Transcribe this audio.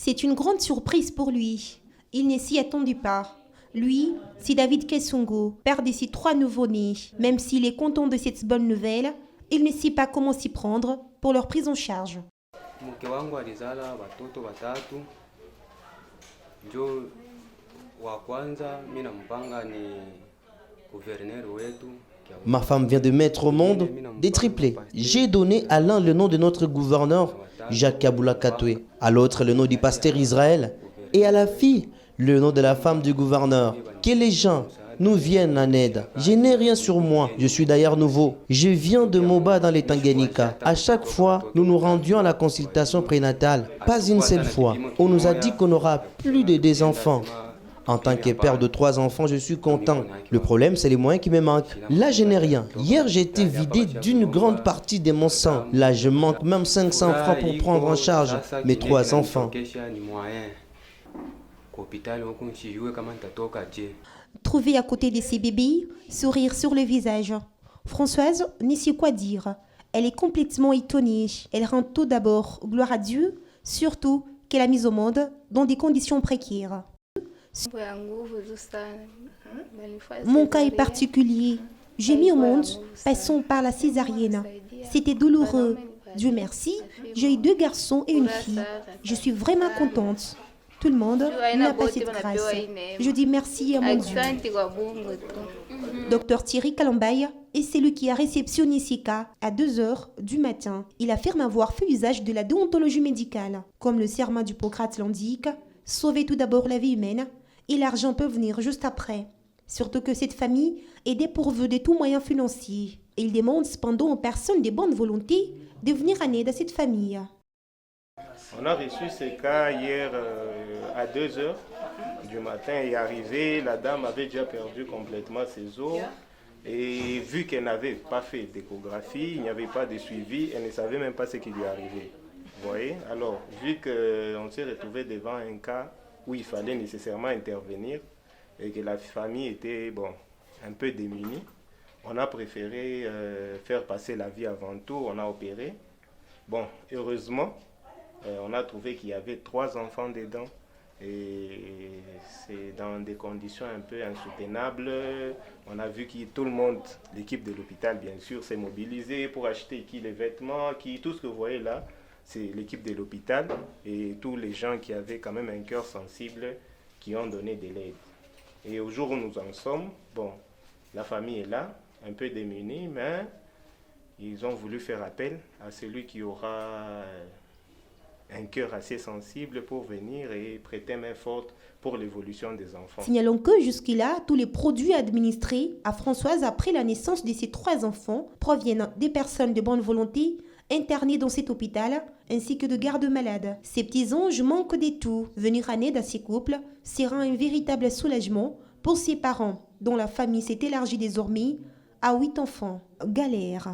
C'est une grande surprise pour lui. Il ne s'y attendait pas. Lui, c'est David Kessongo, père de ses 3 nouveau-nés. Même s'il est content de cette bonne nouvelle, il ne sait pas comment s'y prendre pour leur prise en charge. Mke wangu alizala watoto watatu. Njo wa kwanza mimi nampanga ni gouverneur wetu. Ma femme vient de mettre au monde des triplés. J'ai donné à l'un le nom de notre gouverneur, Jacques Kabula Katoué, à l'autre le nom du pasteur Israël, et à la fille le nom de la femme du gouverneur. Que les gens nous viennent en aide. Je n'ai rien sur moi. Je suis d'ailleurs nouveau. Je viens de Moba dans les Tanganyika. À chaque fois, nous nous rendions à la consultation prénatale. Pas une seule fois. On nous a dit qu'on n'aura plus de 2 enfants. En tant que père de 3 enfants, je suis content. Le problème, c'est les moyens qui me manquent. Là, je n'ai rien. Hier, j'ai été vidé d'une grande partie de mon sang. Là, je manque même 500 francs pour prendre en charge mes 3 enfants. Trouver à côté de ses bébés, sourire sur le visage. Françoise ne sait quoi dire. Elle est complètement étonnée. Elle rend tout d'abord gloire à Dieu, surtout qu'elle a mis au monde dans des conditions précaires. Mon cas est particulier. J'ai mis au monde passant par la césarienne. C'était douloureux. Dieu merci, j'ai eu 2 garçons et une fille. Je suis vraiment contente. Tout le monde n'a pas cette grâce. Je dis merci à mon Dieu. Docteur Thierry Kalambay est celui qui a réceptionné ces cas à 2h du matin. Il affirme avoir fait usage de la déontologie médicale. Comme le serment d'Hippocrate l'indique, sauver tout d'abord la vie humaine et l'argent peut venir juste après. Surtout que cette famille est dépourvue de tout moyen financier. Et il demande cependant aux personnes de bonne volonté de venir en aide à cette famille. On a reçu ce cas hier à 2h du matin et arrivé, la dame avait déjà perdu complètement ses os et vu qu'elle n'avait pas fait d'échographie, il n'y avait pas de suivi, elle ne savait même pas ce qui lui arrivait. Vous voyez? Alors, vu qu'on s'est retrouvé devant un cas où il fallait nécessairement intervenir et que la famille était un peu démunie, on a préféré faire passer la vie avant tout, on a opéré. Bon, heureusement, on a trouvé qu'il y avait 3 enfants dedans et c'est dans des conditions un peu insoutenables. On a vu que tout le monde, l'équipe de l'hôpital bien sûr, s'est mobilisée pour acheter les vêtements, tout ce que vous voyez là, c'est l'équipe de l'hôpital et tous les gens qui avaient quand même un cœur sensible qui ont donné de l'aide. Et au jour où nous en sommes, la famille est là, un peu démunie, mais ils ont voulu faire appel à celui qui aura un cœur assez sensible pour venir et prêter main forte pour l'évolution des enfants. Signalons que jusque-là, tous les produits administrés à Françoise après la naissance de ses 3 enfants proviennent des personnes de bonne volonté internées dans cet hôpital ainsi que de gardes-malades. Ces petits anges manquent de tout. Venir en aide à ces couples sera un véritable soulagement pour ces parents dont la famille s'est élargie désormais à 8 enfants. Galère.